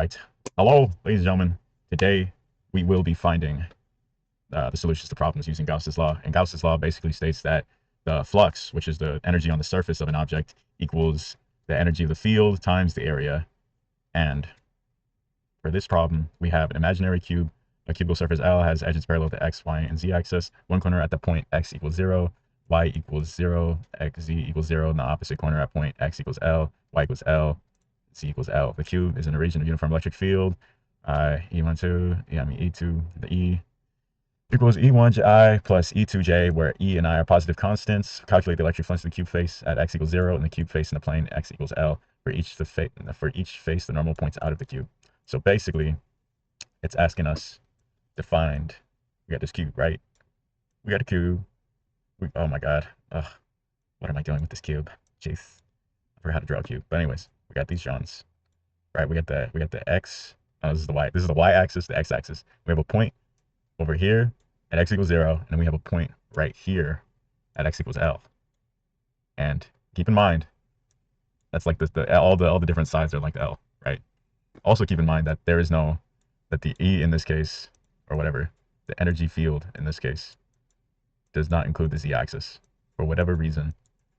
Right. Hello, ladies and gentlemen. Today we will be finding the solutions to problems using Gauss's law. And Gauss's law basically states that the flux, which is the energy on the surface of an object, equals the energy of the field times the area. And for this problem, we have an imaginary cube. A cubical surface L has edges parallel to x, y, and z axis. One corner at the point x equals 0, y equals 0, x, z equals 0, and the opposite corner at point x equals L, y equals L, z equals L. The cube is in a region of uniform electric field. E2, the E equals E1J plus E2J, where E and I are positive constants. Calculate the electric flux of the cube face at x equals 0 and the cube face in the plane x equals L. For each face, the normal points out of the cube. So basically, it's asking us to find, we got this cube, right? We got a cube. Oh my God. Ugh, what am I doing with this cube? Jeez, I forgot how to draw a cube. But anyways, we got these Johns, right? We got the X. Oh, this is the Y. This is the Y axis, the X axis. We have a point over here at x equals 0, and then we have a point right here at x equals L. And keep in mind, that's like all the different sides are like the L, right? Also keep in mind that that the E in this case, or whatever, the energy field in this case, does not include the Z axis. For whatever reason,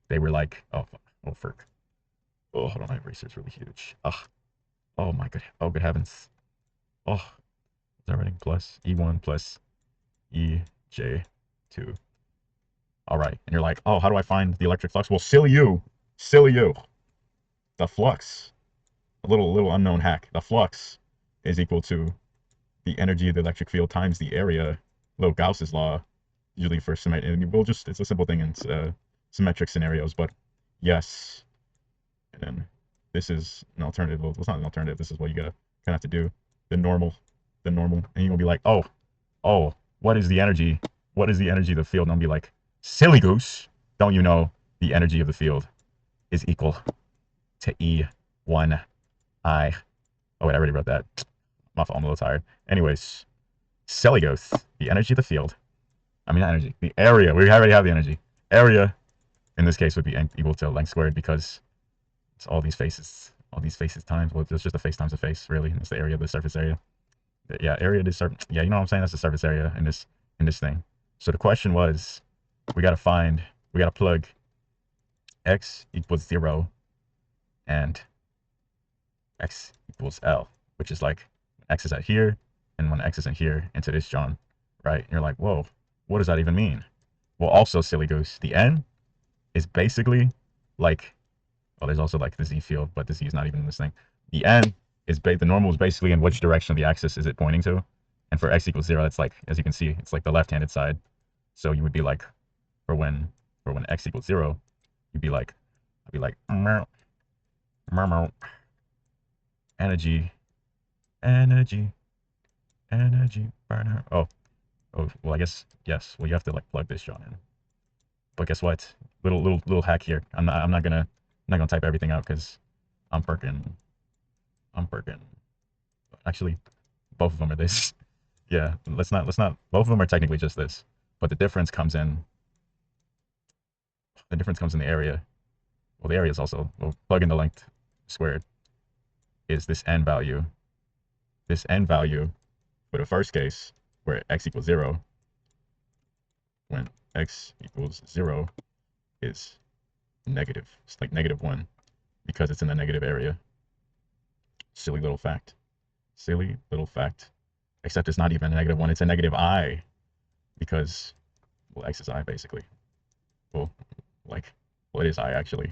they were like, oh, frick. Oh, hold on, my eraser's really huge. Oh my good, oh good heavens. Oh, is that writing plus E1 plus EJ2. All right, and you're like, oh, how do I find the electric flux? Well, silly you, silly you. The flux, a little unknown hack. The flux is equal to the energy of the electric field times the area. Little Gauss's law, usually for it's a simple thing in symmetric scenarios, but yes. And then this is an alternative. Well, it's not an alternative. This is what you gotta kind of have to do. The normal, and you're gonna be like, oh, what is the energy? What is the energy of the field? And I'll be like, silly goose, don't you know the energy of the field is equal to E1I? Oh wait, I already wrote that. My fault, I'm a little tired. Anyways, silly goose, the energy of the field. I mean, not energy, the area. We already have the energy. Area in this case would be equal to length squared because it's all these faces times. Well, it's just a face times a face, really. It's the area of the surface area. Yeah, area of the surface. Yeah, you know what I'm saying? That's the surface area in this thing. So the question was, we gotta plug x equals 0 and x equals L, which is like x is at here and when x is in here into this John, right? And you're like, whoa, what does that even mean? Well, also silly goose, the n is basically like, well, there's also like the z field, but the z is not even in this thing. The n is the normal is basically in which direction of the axis is it pointing to, and for x equals 0, it's like, as you can see, it's like the left-handed side. So you would be like, for when x equals 0, you'd be like, I'd be like, energy, energy, energy, burner. Oh, well, I guess yes. Well, you have to like plug this John in. But guess what? Little hack here. I'm not gonna type everything out because I'm perking. I'm perking. Actually, both of them are this. Yeah, let's not. Both of them are technically just this, but the difference comes in. The difference comes in the area. Well, the area is also, well, plug in the length squared is this n value. This n value for the first case where x equals 0, when x equals 0 is negative. It's like -1 because it's in the negative area. Silly little fact. Silly little fact. Except it's not even a -1, it's a -I because, well, x is I basically. Well, like, well, it is I actually.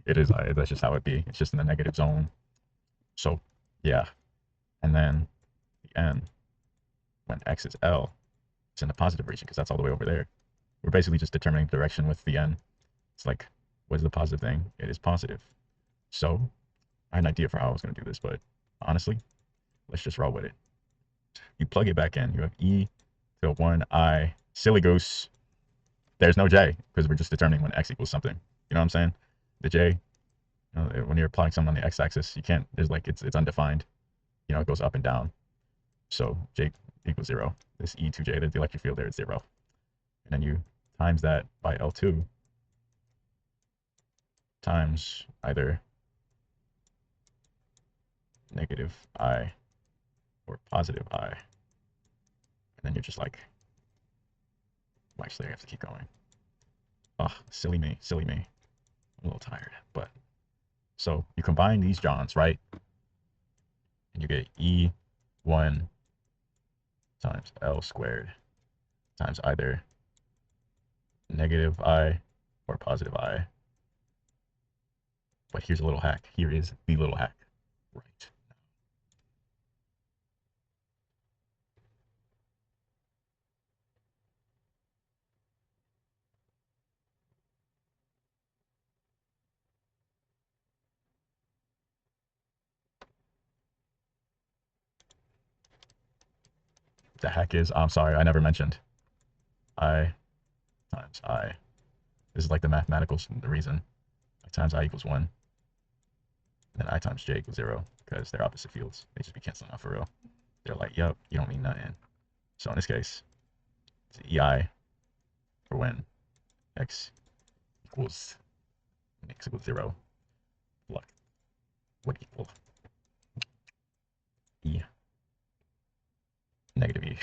It is I. That's just how it be. It's just in the negative zone. So, yeah. And then the n, when x is L, it's in the positive region because that's all the way over there. We're basically just determining direction with the n. It's like, what is the positive thing? It is positive. So, I had an idea for how I was going to do this, but honestly, let's just roll with it. You plug it back in. You have e to 1I. Silly goose. There's no j because we're just determining when x equals something. You know what I'm saying? The j, when you're plotting something on the x-axis, you can't. There's like it's undefined. It goes up and down. So j equals 0. This E2J, the electric field there is 0. And then you times that by L2 times either negative I or positive I. And then you're just like, well, actually, I have to keep going. Oh, silly me, silly me. I'm a little tired, but so you combine these Johns, right? And you get E1 times L squared times either negative I or positive I. But here's a little hack. Here is the little hack. Right. The hack is, I'm sorry, I never mentioned I times I. This is like the mathematical reason. I times I equals 1. And then I times J equals 0 because they're opposite fields. They just be canceling out for real. They're like, yep, you don't mean nothing. So in this case, it's EI for when x equals 0. Look, would equal E negative E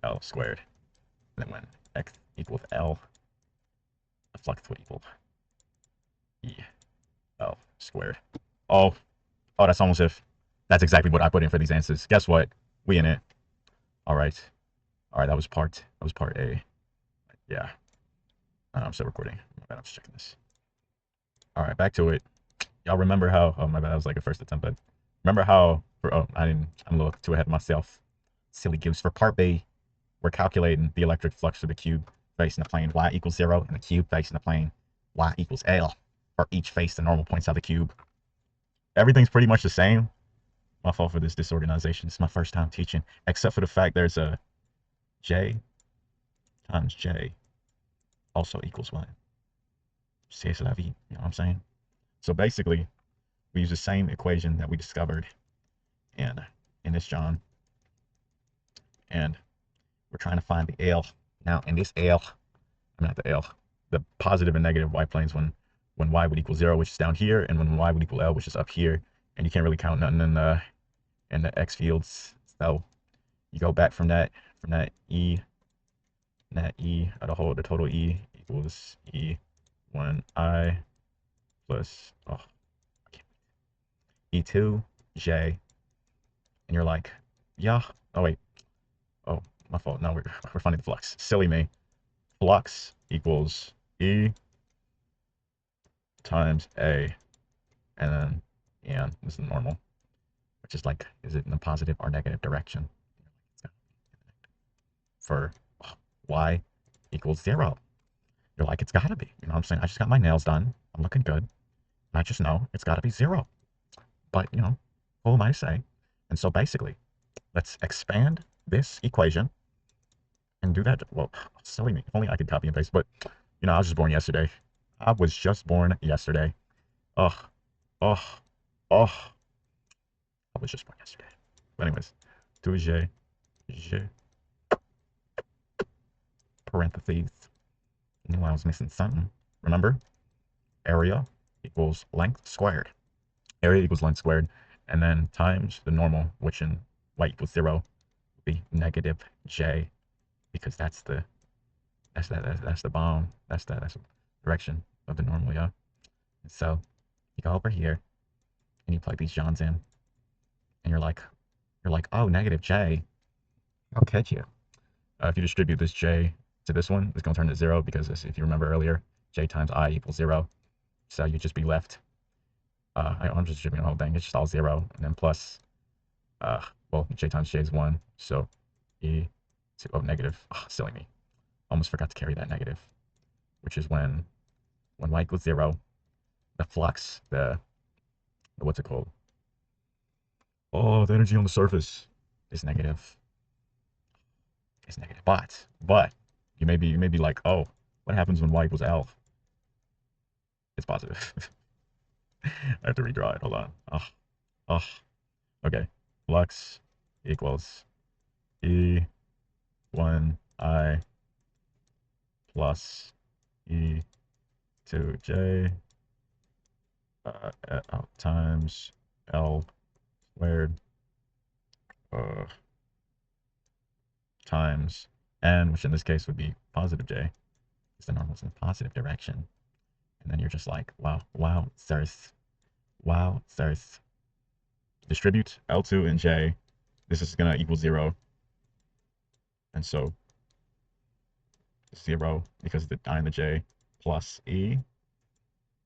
L squared. And then when x equals L, the flux would equal E L squared. Oh, that's almost if that's exactly what I put in for these answers. Guess what? We in it. All right. All right, that was part A. Yeah. I'm still recording. My bad, I'm just checking this. All right, back to it. Y'all remember how? Oh my bad, that was like a first attempt. But remember how? I didn't. I'm a little too ahead of myself. Silly goose. For part B, we're calculating the electric flux for the cube facing the plane y equals 0 and the cube facing the plane y equals L for each face the normal points of the cube. Everything's pretty much the same. My fault for this disorganization. It's my first time teaching, except for the fact there's a J times J also equals 1. C'est la vie, you know what I'm saying? So basically, we use the same equation that we discovered in this John, and we're trying to find the L. Now, in this L, I'm not the L, the positive and negative y planes when y would equal 0, which is down here, and when y would equal L, which is up here, and you can't really count nothing in the x fields. So you go back from that E, the total E equals E1I plus E2J, and you're like, yeah. Oh wait, oh my fault. No, we're finding the flux. Silly me. Flux equals E times A, and then this is normal, which is like, is it in the positive or negative direction? For y equals 0. You're like, it's gotta be. You know what I'm saying? I just got my nails done. I'm looking good. And I just know it's gotta be 0. But, who am I to say? And so basically, let's expand this equation and do that. Well, silly me. If only I could copy and paste. But, I was just born yesterday. I was just born yesterday. Ugh. Ugh. Ugh. I was just born yesterday. But anyways, 2j, j, parentheses. I knew I was missing something. Remember? Area equals length squared. Area equals length squared. And then times the normal, which in y equals 0 would be negative j, because that's the bomb. That's the direction of the normal, yeah. And so you go over here and you plug these Johns in, and you're like, oh, negative j. I'll catch you. If you distribute this j to this one, it's going to turn to 0 because if you remember earlier, j times I equals 0. So you just be left. I'm just distributing the whole thing. It's just all 0. And then plus, well, j times j is 1. So e to, negative. Oh, silly me. Almost forgot to carry that negative, which is when y equals 0, the flux, what's it called? Oh, the energy on the surface is negative. It's negative. But you may be like, oh, what happens when y equals L? It's positive. I have to redraw it. Hold on. Oh. Okay. Flux equals E1I plus E2J times L squared times n, which in this case would be positive j, because the normal's in the positive direction. And then you're just like, wow, wow, sirs. Wow, sirs. Distribute L2 and j. This is going to equal 0. And so 0, because the I and the j, plus e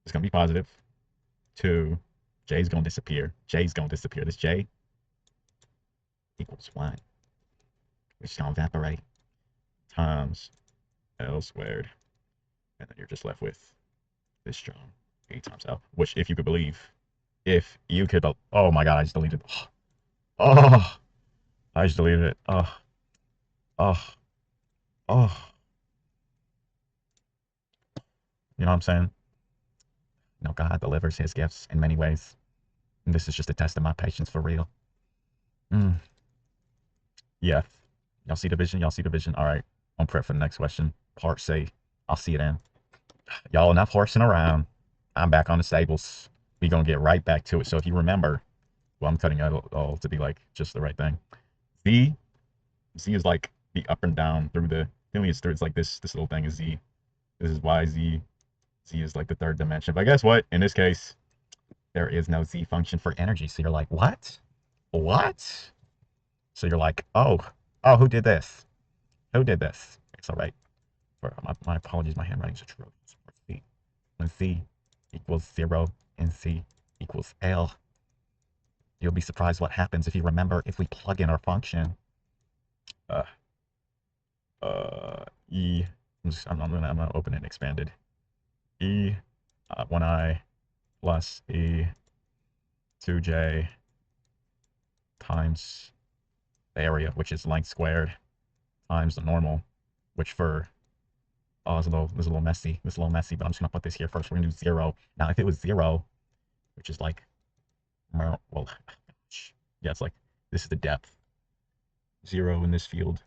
is going to be positive. 2, j is going to disappear. J is going to disappear. This j equals 1, which is going to evaporate, times L squared. And then you're just left with this strong A times L, which, if you could believe, if you could, oh my God, I just deleted. Oh, I just deleted it. Oh, oh, oh. You know what I'm saying? You know, God delivers his gifts in many ways. And this is just a test of my patience for real. Yeah. Y'all see the vision? Y'all see the vision? All right. I'm prep for the next question. Part C. I'll see you then. Y'all, enough horsing around. I'm back on the stables. We're going to get right back to it. So if you remember, well, I'm cutting out all to be like just the right thing. Z is like the up and down through the, it's like this little thing is Z. This is Y, Z. Z is like the third dimension. But guess what? In this case, there is no Z function for energy. So you're like, what? What? So you're like, oh, who did this? Who did this? It's all right. My apologies, my handwriting's atrocious. When Z equals 0 and Z equals L, you'll be surprised what happens if you remember if we plug in our function. E, I'm gonna open it and expand it. E, 1i plus E 2j times the area, which is length squared, times the normal, which for, oh, this is a little messy. This is a little messy, but I'm just gonna put this here first. We're gonna do 0. Now, if it was 0, which is like, well, yeah, it's like, this is the depth. 0 in this field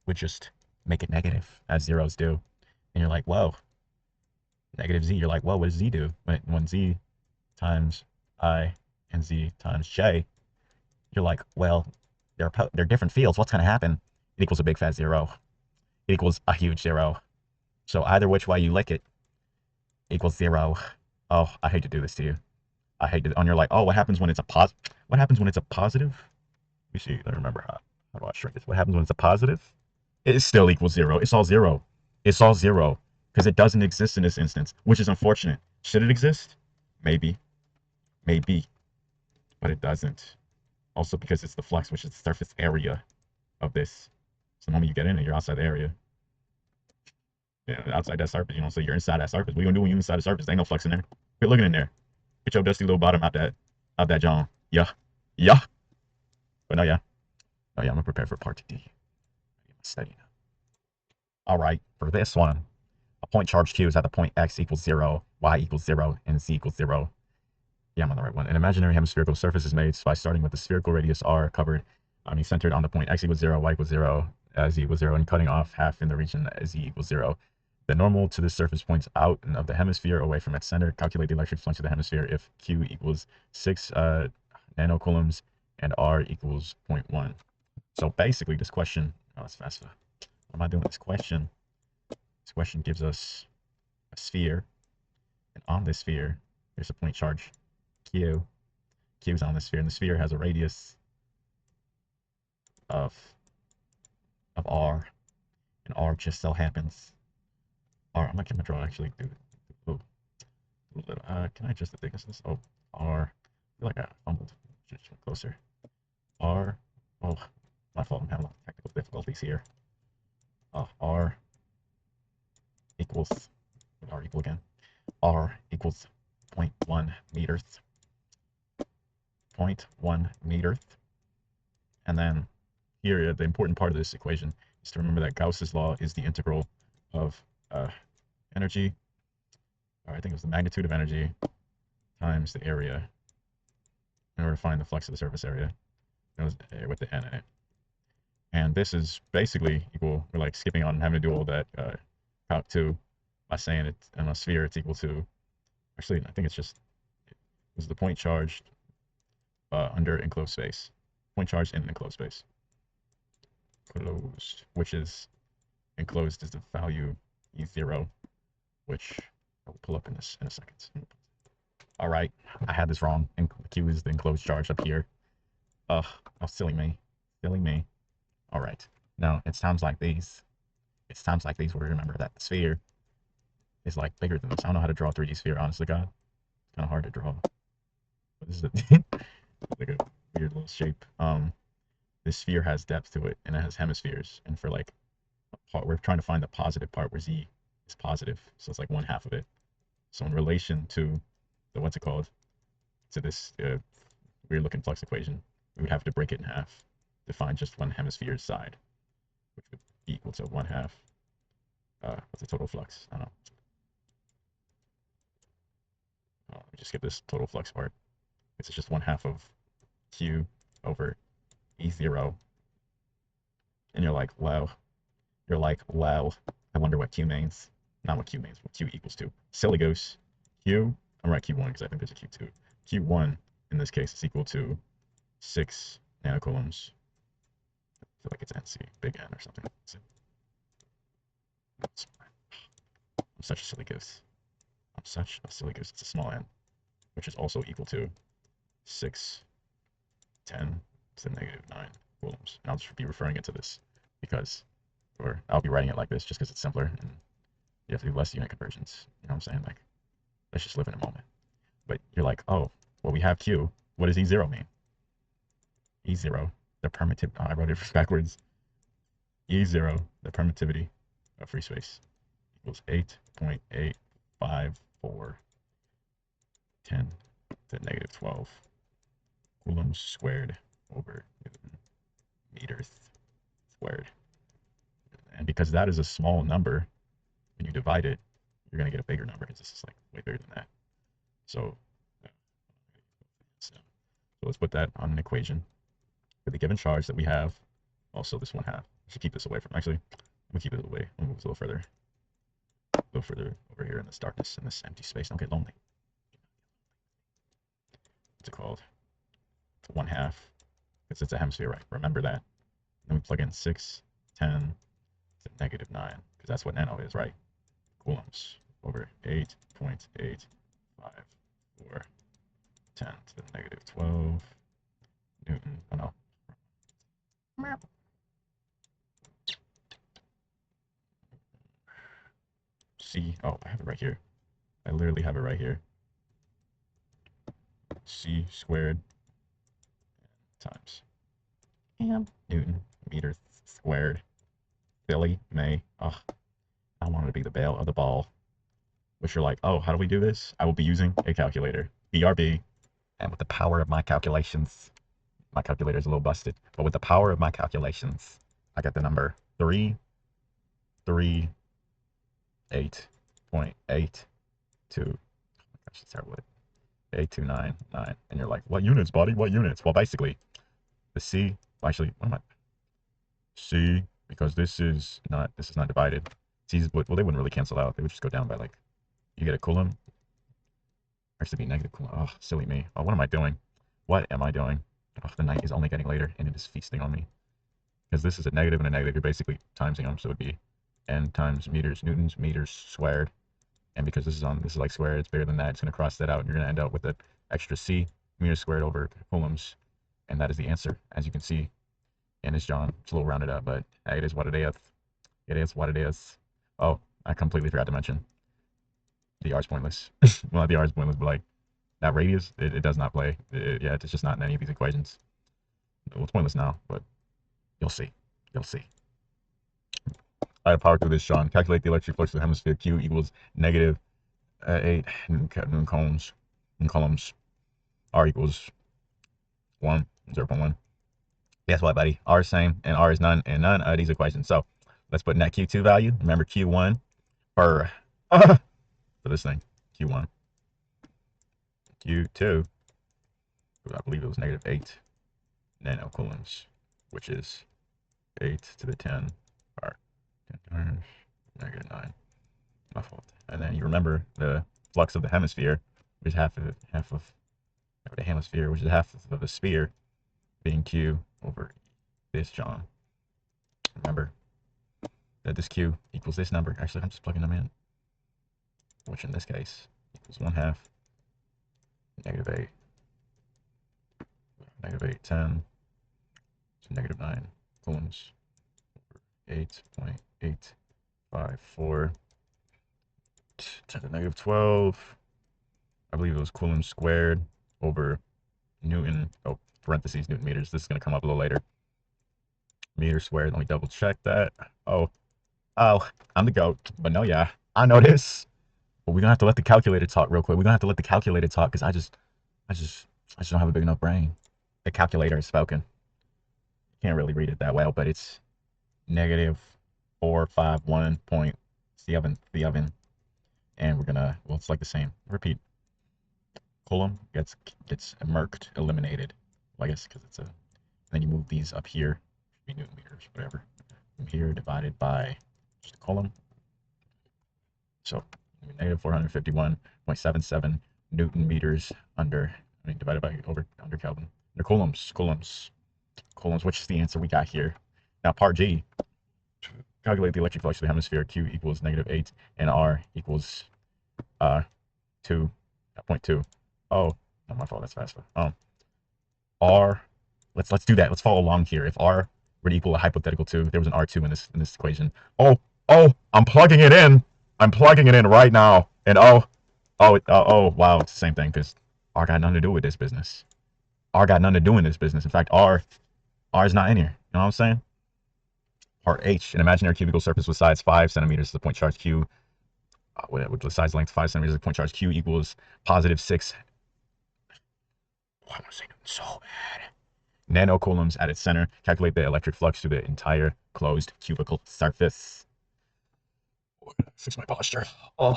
would just make it negative, as zeros do. And you're like, whoa, negative z. You're like, whoa, what does z do? When z times I and z times j, you're like, well, they're different fields. What's going to happen? It equals a big fat 0. It equals a huge 0. So either which way you lick it equals 0. Oh, I hate to do this to you. I hate to. And you're like, oh, what happens when it's a What happens when it's a positive? Let me see. I remember how do I shrink this? What happens when it's a positive? It still equals 0. It's all 0. It's all 0 because it doesn't exist in this instance, which is unfortunate. Should it exist? Maybe, maybe, but it doesn't. Also because it's the flux, which is the surface area of this. So the moment you get in it, you're outside the area. Yeah, outside that surface, so you're inside that surface. What you gonna do when you're inside the surface? There ain't no flux in there. Quit looking in there. Get your dusty little bottom out that John. Yeah. Yeah. But no, yeah. Oh yeah, I'm gonna prepare for part D. Study now. Alright, for this one, a point charge Q is at the point x equals 0, y equals 0, and z equals 0. Yeah, I'm on the right one. An imaginary hemispherical surface is made by starting with the spherical radius r covered, centered on the point x equals 0, y equals 0, z equals 0, and cutting off half in the region z equals 0. The normal to this surface points out of the hemisphere away from its center. Calculate the electric flux of the hemisphere if Q equals 6 nanocoulombs and R equals 0.1. So basically this question, oh, that's faster. What am I doing? This question gives us a sphere, and on this sphere, there's a point charge Q. Q is on the sphere, and the sphere has a radius of R, and R just so happens. I'm not gonna draw actually. Can I adjust the thickness of this? Oh, R. I feel like I fumbled. Just closer. R. Oh, my fault. I'm having technical difficulties here. R equals. R equal again. R equals 0.1 meters. 0.1 meters. And then here, the important part of this equation is to remember that Gauss's law is the integral of energy. Or I think it was the magnitude of energy times the area in order to find the flux of the surface area. It was with the n in it. And this is basically equal, we're like skipping on having to do all that calc 2 by saying it in a sphere it's equal to, actually I think it's just, this is the point charged under enclosed space. Point charge in enclosed space. Closed, which is enclosed is the value E0, which I'll pull up in this in a second. All right, I had this wrong. Q is the enclosed charge up here. Ugh, oh, silly me, silly me. All right, now it's times like these. It's times like these where we remember that the sphere is like bigger than this. I don't know how to draw a 3D sphere, honestly, God. It's kind of hard to draw. But this is like a weird little shape. This sphere has depth to it, and it has hemispheres. And for like a part, we're trying to find the positive part where z is positive, so it's like 1/2 of it. So in relation to the what's it called to this weird looking flux equation, we would have to break it in half to find just one hemisphere's side, which would be equal to 1/2. What's the total flux? I don't know. Let me just skip this total flux part. It's just 1/2 of Q over E0. And you're like, wow. You're like, wow. I wonder what Q means. Not what Q means, what Q equals to. Silly goose. Q, I'm right Q1 because I think there's a Q2. Q1 in this case is equal to 6 nanocoulombs. I feel like it's NC, big N or something. I'm such a silly goose. I'm such a silly goose. It's a small n, which is also equal to 6, 10 to the negative 9 coulombs. And I'll just be referring it to this because, or I'll be writing it like this just because it's simpler and you have to do less unit conversions. You know what I'm saying? Like, let's just live in a moment. But you're like, oh, well, we have Q. What does E0 mean? E0, the permittivity. Oh, I wrote it backwards. E0, the permittivity of free space equals 8.854 10 to the negative 12 coulombs squared over Newton meters squared. And because that is a small number, when you divide it, you're going to get a bigger number because this is like way bigger than that. So let's put that on an equation for the given charge that we have. Also, this 1/2. I should keep this away from, actually, I'm going to keep it away. I'll move it a little further over here in this darkness, in this empty space. Don't get lonely. What's it called? It's 1/2. It's a hemisphere, right? Remember that. Then we plug in 6, 10 to negative 9, because that's what nano is, right? Coulombs over 8.854 10 to the negative 12 Newton. Oh no. C. Oh, I have it right here. I literally have it right here. C squared times Newton meter squared. Billy May. Oh, I wanted to be the bail of the ball. Which you're like, oh, how do we do this? I will be using a calculator. BRB. And with the power of my calculations, my calculator is a little busted, but with the power of my calculations, I got the number 338.82. Gosh, it's terrible. 8299. And you're like, what units, buddy? What units? Well, basically, the C, actually, what am I? C, because this is not divided. C's, well, they wouldn't really cancel out. They would just go down by like, you get a coulomb. Or should be negative coulomb. Oh, silly me. Oh, what am I doing? What am I doing? Oh, the night is only getting later, and it is feasting on me. Because this is a negative and a negative, you're basically timesing them, so it would be n times meters, newtons, meters squared. And because this is like squared, it's bigger than that, it's going to cross that out, and you're going to end up with an extra c meters squared over coulombs. And that is the answer, as you can see. And it's John. It's a little rounded up, but hey, it is what it is. It is what it is. Oh, I completely forgot to mention. The R's pointless. Well, the R's pointless, but like, that radius, it does not play. Yeah, it's just not in any of these equations. Well, it's pointless now, but you'll see. You'll see. I have power through this, Sean. Calculate the electric flux of the hemisphere Q equals negative 8 Newton coulombs. R equals 1, 0.1. Guess what, buddy? R is same, and R is none in none of these equations. So let's put in that Q2 value. Remember Q1 for this thing. Q1. Q2, I believe it was negative 8 nanocoulombs, which is 8 to the 10 power 10 times negative 9. My fault. And then you remember the flux of the hemisphere is half of over the hemisphere, which is half of a sphere, being Q over this John. Remember that this Q equals this number. Actually, I'm just plugging them in, which in this case equals 1/2 -8, -8, 10 to -9 coulombs over 8.854 to the -12. I believe it was coulombs squared over Newton, oh, parentheses, Newton meters. This is going to come up a little later. Meters squared. Let me double check that. Oh, I'm the goat. But no, yeah, I know this. But we're going to have to let the calculator talk real quick. We're going to have to let the calculator talk because I just don't have a big enough brain. The calculator is spoken. Can't really read it that well, but it's -451.77. And we're gonna, well, it's like the same. Repeat. Coulomb gets merked, eliminated. Well, I guess because it's a, and then you move these up here, be Newton meters, whatever. From here divided by just a Coulomb. So -451.77 Newton meters under, I mean, divided by under Kelvin. Under coulombs, which is the answer we got here. Now part G, calculate the electric flux of the hemisphere. Q equals -8 and R equals 2.2. Oh, not my fault. That's faster. R. Let's do that. Let's follow along here. If R were to equal a hypothetical 2, there was an R2 in this equation. Oh, I'm plugging it in. I'm plugging it in right now. And wow, it's the same thing because R got nothing to do with this business. R got nothing to do in this business. In fact, R is not in here. You know what I'm saying? Part H, an imaginary cubical surface with sides 5 centimeters. The point charge Q, with the sides length 5 centimeters. The point charge Q equals +6. Oh, I'm saying so bad. Nanocoulombs at its center. Calculate the electric flux through the entire closed cubical surface. Fix my posture. Oh,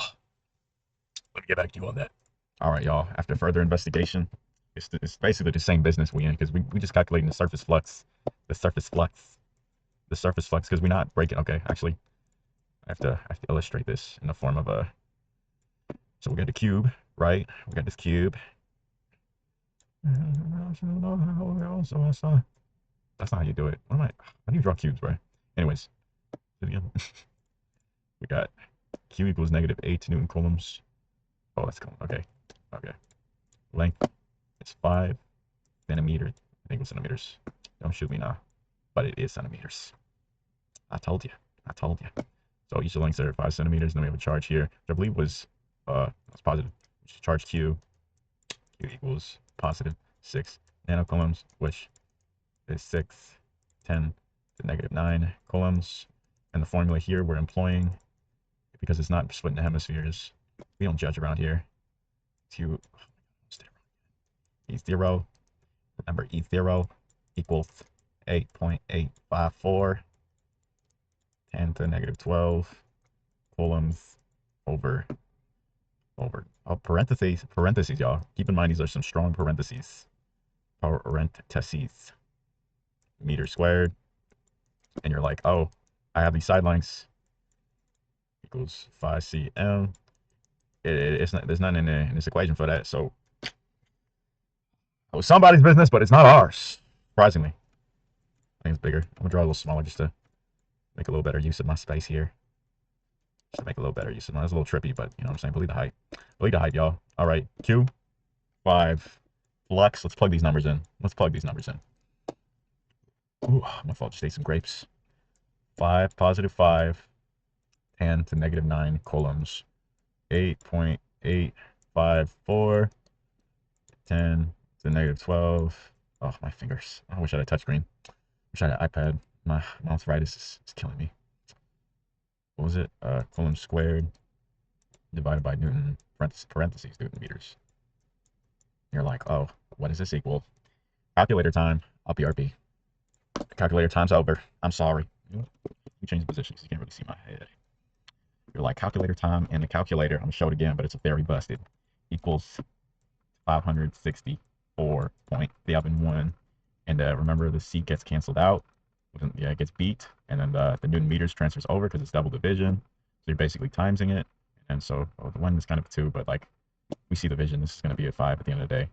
let me get back to you on that. All right, y'all. After further investigation, it's basically the same business we in because we just calculating the surface flux, because we're not breaking. Okay, actually, I have to illustrate this in the form of a. So we got the cube, right? We got this cube. That's not how you do it. How do you draw cubes, bro? Anyways, we got Q equals -8 Newton coulombs. Oh, that's cool. Okay. Length is 5 centimeters. I think it's centimeters. Don't shoot me now. But it is centimeters. I told you. So each of the lengths are 5 centimeters. And then we have a charge here, which I believe was that's positive. Which is charge Q. Q equals +6 nanocoulombs, which is 10 to -9 coulombs. And the formula here we're employing, because it's not split into hemispheres, we don't judge around here. E0, remember E0 equals 8.854 10 to -12 coulombs over parentheses, y'all. Keep in mind these are some strong parentheses. Meter squared. And you're like, oh, I have these side lengths equals 5 cm. It's not, there's nothing in this equation for that. So it was somebody's business, but it's not ours. Surprisingly, I think it's bigger. I'm gonna draw a little smaller just to make a little better use of my space here. Just to make a little better use of mine. It's a little trippy, but you know what I'm saying. Believe the height. Y'all. All right, Q, 5, flux. Let's plug these numbers in. Ooh, my fault. Just ate some grapes. 5, +5, 10 to -9 coulombs. 8.854 10 to -12. Oh, my fingers. I wish I had a touchscreen. Wish I had an iPad. My arthritis is killing me. What was it? Coulomb squared divided by Newton, parentheses, Newton meters. You're like, oh, what does this equal? Calculator time. I'll BRB. Calculator time's over. I'm sorry. You change the position because you can't really see my head. You're like, calculator time, and the calculator, I'm going to show it again, but it's very busted, equals 564.71. And remember, the C gets canceled out. Yeah, it gets beat. And then the Newton meters transfers over because it's double division. So you're basically timesing it. And so the one is kind of a 2, but like we see the vision. This is going to be a 5 at the end of the day.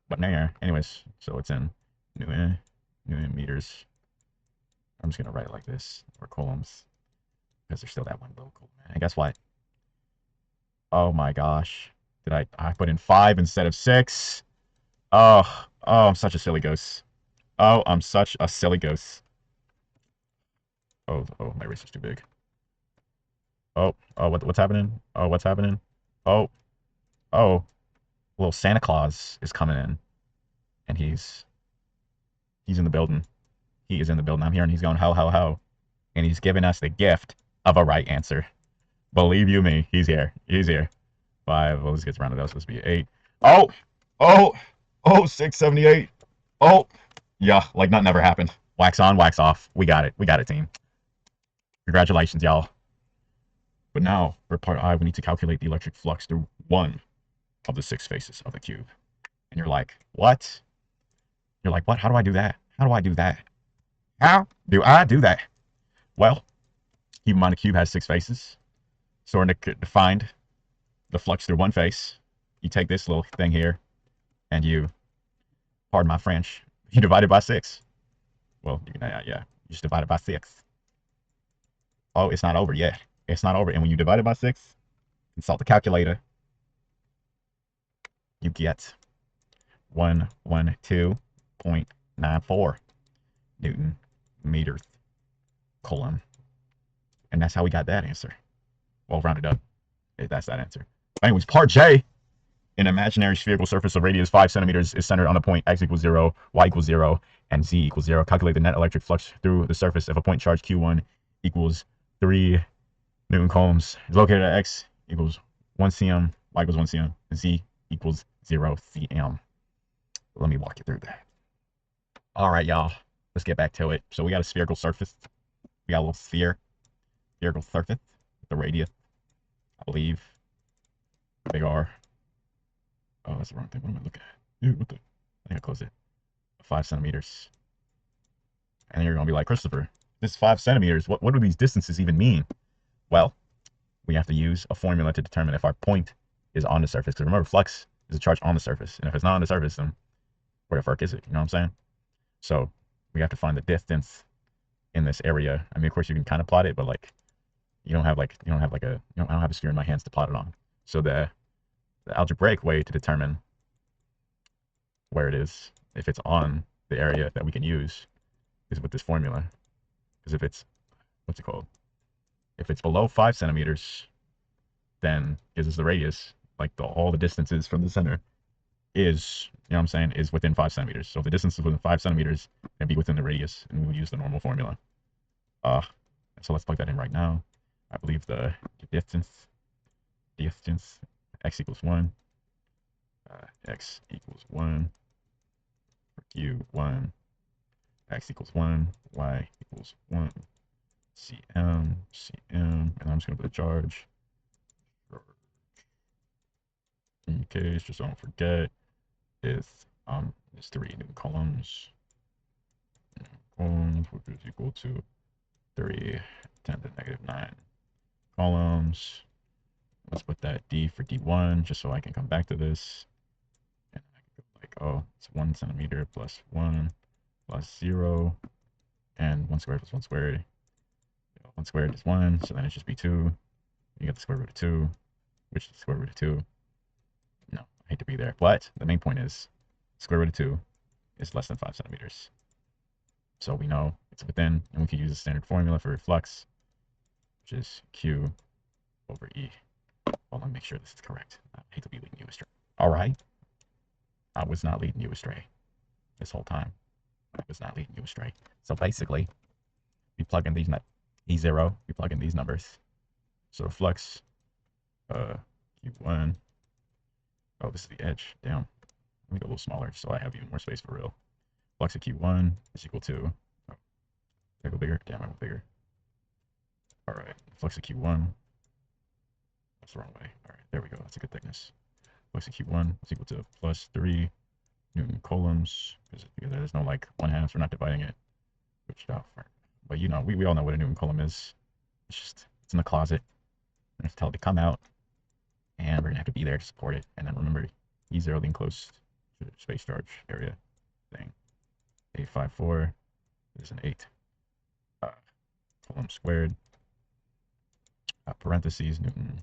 But now, anyways, so it's in Newton meters. I'm just gonna write it like this, or coulombs, because there's still that one little coulomb. And guess what? Oh my gosh. Did I put in 5 instead of 6? I'm such a silly goose. Oh, I'm such a silly goose. Oh, my eraser's too big. What's happening? Oh, what's happening? Oh, oh, little Santa Claus is coming in, and he's in the building. He is in the building. I'm here, and he's going ho ho ho, and he's giving us the gift of a right answer. Believe you me, he's here. He's here. 5. Well, this gets rounded out. So this will be 8. Oh, oh, oh, 678. Oh, yeah, like nothing ever happened. Wax on, wax off. We got it. We got it, team. Congratulations, y'all. But now, for part I, we need to calculate the electric flux through one of the 6 faces of the cube. And you're like, what? You're like, what? How do I do that? How do I do that? How do I do that? Well, keep in mind the cube has 6 faces. So in order to find the flux through one face, you take this little thing here, and you, pardon my French, you divide it by 6. Well, yeah, you just divide it by 6. Oh, it's not over yet. It's not over. And when you divide it by 6, consult the calculator, you get 112.94 Newton meters coulomb. And that's how we got that answer. Well, rounded up, that's that answer. Anyways, part J, an imaginary spherical surface of radius 5 centimeters is centered on a point x equals 0, y equals 0, and z equals 0. Calculate the net electric flux through the surface if a point charge q1 equals 3 Newton coulombs is located at x equals 1 cm, y equals 1 cm, and z equals 0 cm. Let me walk you through that. All right, y'all. Let's get back to it. So we got a spherical surface. We got a little spherical surface with the radius, I believe, big R. Oh, that's the wrong thing. What am I looking at? Dude, what the? I think I closed it. 5 centimeters. And you're going to be like, Christopher, this is 5 centimeters. What do these distances even mean? Well, we have to use a formula to determine if our point is on the surface. Because remember, flux is a charge on the surface. And if it's not on the surface, then where the fuck is it? You know what I'm saying? So we have to find the distance in this area. I mean, of course, you can kind of plot it, but like, I don't have a sphere in my hands to plot it on. So the algebraic way to determine where it is, if it's on the area that we can use, is with this formula. Because if it's, what's it called? If it's below 5 centimeters, then is the radius, like all the distances from the center is, you know what I'm saying, is within 5 centimeters. So if the distance is within 5 centimeters, then be within the radius, and we would use the normal formula. So let's plug that in right now. I believe the distance, x equals 1, x equals 1, for q1, x equals 1, y equals 1, cm, and I'm just going to put a charge. In case, just don't forget, is 3 Newton coulombs, which is equal to 3 10 to the negative 9 coulombs. Let's put that D for D1, just so I can come back to this. And I can go like, oh, it's 1 centimeter plus 1 plus 0, and 1 squared plus 1 squared. 1 squared is 1, so then it should be 2. You get the square root of 2, which is the square root of 2. No, I hate to be there, but the main point is square root of 2 is less than 5 centimeters. So we know it's within, and we can use the standard formula for flux, which is Q over E. Well, let me make sure this is correct. I hate to be leading you astray. All right. I was not leading you astray this whole time. I was not leading you astray. So basically, we plug in these E0, we plug in these numbers. So the flux, Q1. Oh, this is the edge. Damn. Let me go a little smaller so I have even more space for real. Flux of Q1 is equal to, oh, did I go bigger? Damn, I went bigger. All right, flux of Q1, that's the wrong way. All right, there we go, that's a good thickness. Flux of Q1 is equal to plus 3 Newton coulombs, because there's no like 1/2, we're not dividing it. But you know, we all know what a Newton coulomb is. It's in the closet. I have to tell it to come out. and we're gonna have to be there to support it. And then remember, E0, the enclosed space charge area thing. 854 is an 8 Coulomb squared, parentheses Newton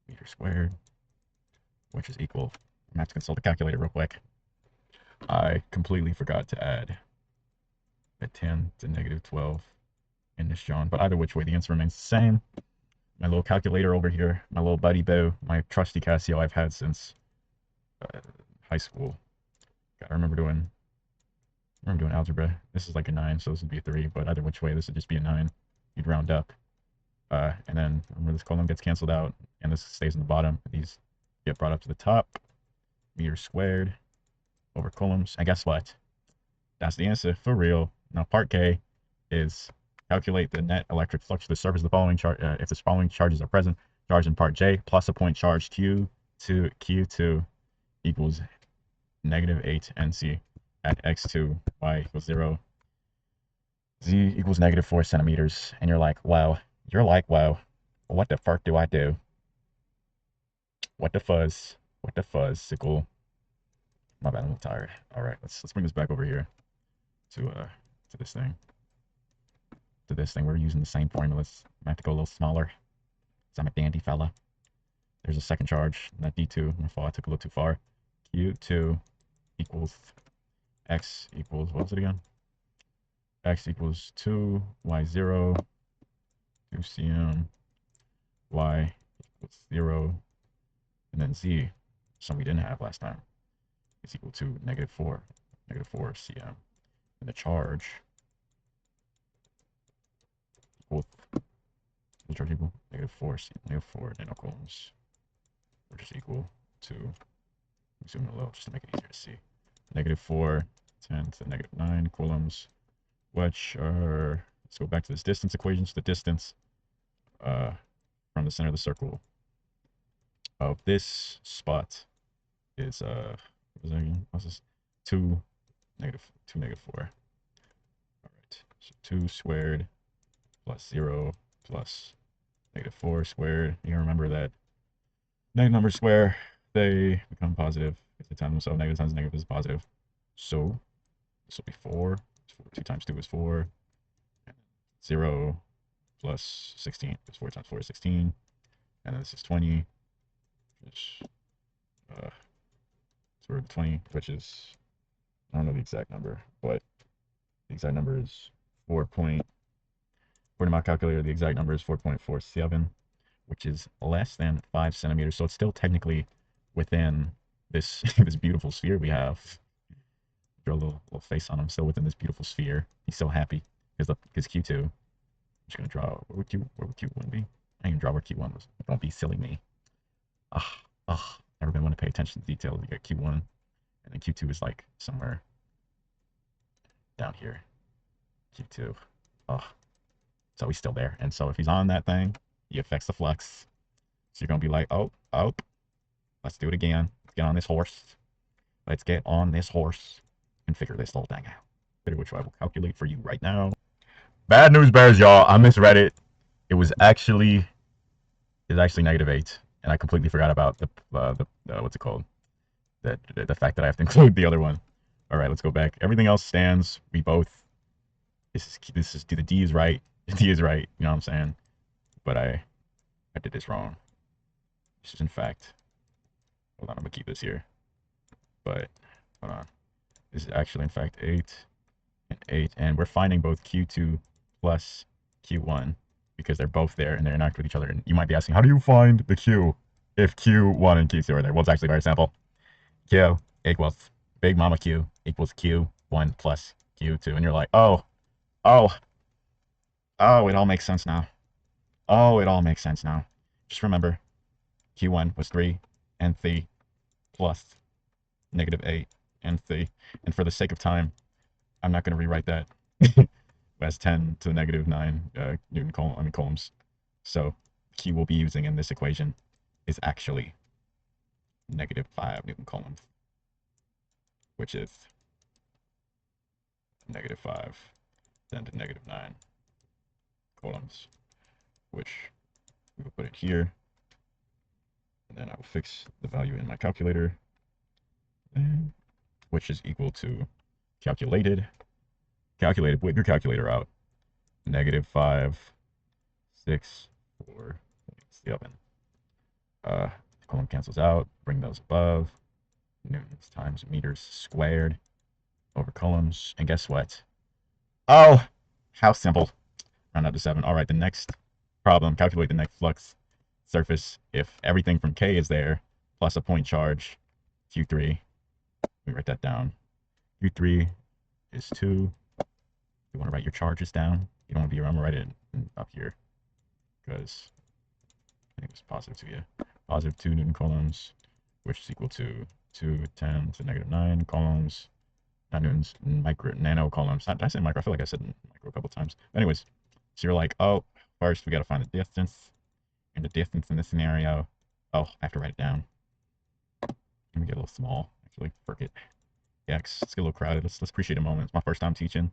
meter squared, which is equal. I'm gonna have to consult the calculator real quick. I completely forgot to add a 10 to negative 12 in this, John. But either which way, the answer remains the same. My little calculator over here, my little buddy Bo, my trusty Casio I've had since high school. I remember doing algebra. This is like a 9, so this would be a 3. But either which way, this would just be a 9. You'd round up. And then remember, this column gets canceled out, and this stays in the bottom. These get brought up to the top. Meters squared over coulombs. And guess what? That's the answer for real. Now, part K is calculate the net electric flux to the surface of the following charge. If the following charges are present, charge in part J plus a point charge Q2 equals negative 8 NC at x2, y equals 0, z equals negative 4 centimeters. And you're like, wow. You're like, wow. What the fuck do I do? What the fuzz? What the fuzz? Sickle. My bad, I'm a little tired. All right, let's bring this back over here to this thing. To this thing, we're using the same formulas. I have to go a little smaller, because I'm a dandy fella. There's a second charge, that D2. My fault, I took a little too far. Q2 equals x equals, what was it again? X equals 2, y0, 2 cm, y equals 0, and then z, something we didn't have last time, is equal to negative 4 cm. And the charge equal, the charge equal negative 4 nanocoulombs, which is equal to, zoom a little just to make it easier to see, negative 4 10 to the negative 9 coulombs, which are, let's go back to this distance equation. So the distance from the center of the circle of this spot is what is that again? What's this? 2 negative 4. All right, so 2 squared plus 0 plus negative 4 squared. You remember that negative numbers square, they become positive if they times themselves. Negative times negative is positive. So this will be 4. 2 times 2 is 4. 0 plus 16 is 4 times 4 is 16. And then this is 20, which sort of 20, which is, I don't know the exact number, but the exact number is 4. According to my calculator, the exact number is 4.47, which is less than 5 centimeters. So it's still technically within this this beautiful sphere we have. Draw a little face on him. Still within this beautiful sphere. He's so happy because Q2. I'm just gonna draw where would Q1 be? I can draw where Q1 was. Don't be silly me. Never been one to pay attention to detail. You got Q1, and then Q2 is like somewhere down here. Q2. So he's still there. And so if he's on that thing, he affects the flux. So you're gonna be like, oh, let's do it again. Let's get on this horse. Let's get on this horse and figure this whole thing out. Which I will calculate for you right now. Bad news bears, y'all. I misread it. It was actually negative 8, and I completely forgot about the what's it called? The fact that I have to include the other one. All right, let's go back. Everything else stands. We both. This is the D is right. The D is right. You know what I'm saying? But I did this wrong. This is in fact. Hold on, I'm gonna keep this here. But hold on. This is actually in fact 8 and 8, and we're finding both Q2 plus Q1 because they're both there and they interact with each other. And you might be asking, how do you find the Q if Q1 and Q2 are there? Well, it's actually very simple. Q equals Big Mama Q equals Q1 plus Q2, and you're like, oh, it all makes sense now. Oh, it all makes sense now. Just remember, Q1 was 3 nth plus negative 8 nth, and for the sake of time, I'm not going to rewrite that as 10 to the negative 9 coulombs. So Q we'll be using in this equation is actually negative 5 Newton coulombs, which is negative 5 then to negative 9 coulombs, which we will put it here. And then I will fix the value in my calculator, which is equal to calculated. Whip your calculator out. -5, 6, 4.7. Column cancels out. Bring those above. Newtons times meters squared over coulombs. And guess what? Oh, how simple. Round out to 7. All right, the next problem. Calculate the next flux surface if everything from K is there, plus a point charge, Q3. Let me write that down. Q3 is 2. You want to write your charges down. You don't want to be around. I'm going to write it up here because I think it's positive 2, yeah. Positive 2 Newton coulombs, which is equal to 2, 10 to -9 coulombs. Not Newtons, nano coulombs. Did I say micro? I feel like I said micro a couple times. Anyways, so you're like, oh, first we got to find the distance. And the distance in this scenario, oh, I have to write it down. Let me get a little small. Actually, forget. Yeah, let's get a little crowded. Let's appreciate a moment. It's my first time teaching.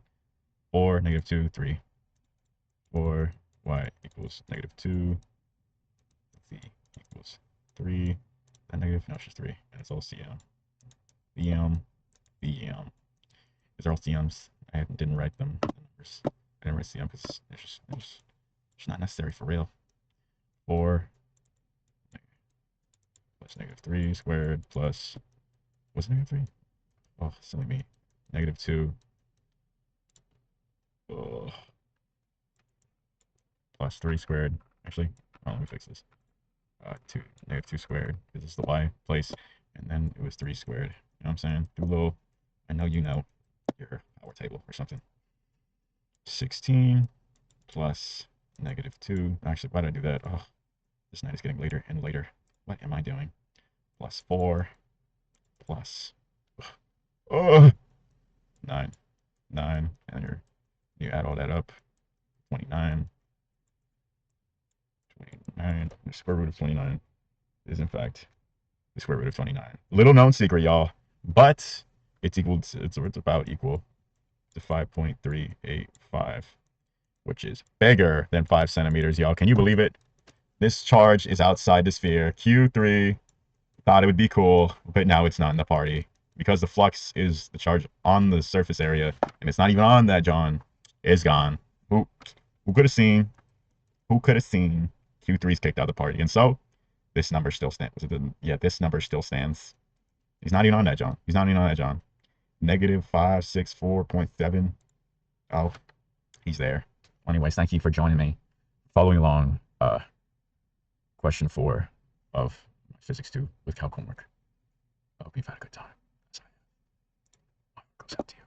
4, -2, 3. 4, y equals -2. Z equals 3. That negative? No, it's just 3. And it's all CM. BM, BM. These are all CMs. I didn't write them. I didn't write CM because it's just not necessary for real. 4 plus -3 squared plus, what's -3? Oh, silly me. -2 plus 3 squared. Actually, oh, let me fix this. 2 -2 squared because it's the y place, and then it was 3 squared. You know what I'm saying? Do a little. I know you know your power table or something. 16 plus -2. Actually, why did I do that? Oh, this night is getting later and later. What am I doing? Plus 4 plus oh 9, and you add all that up. 29. The square root of 29 is in fact the square root of 29. Little known secret, y'all, but it's about equal to 5.385, which is bigger than 5 centimeters, y'all. Can you believe it? This charge is outside the sphere. Q3 thought it would be cool, but now it's not in the party because the flux is the charge on the surface area, and it's not even on that, John. It's gone. Who could have seen? Who could have seen? Q3's kicked out of the party, and so this number still stands. Yeah, this number still stands. He's not even on that, John. He's not even on that, John. -564.7. Oh, he's there. Anyways, thank you for joining me, following along. Question 4 of Physics 2 with calc homework. I hope you've had a good time. Goes out to you.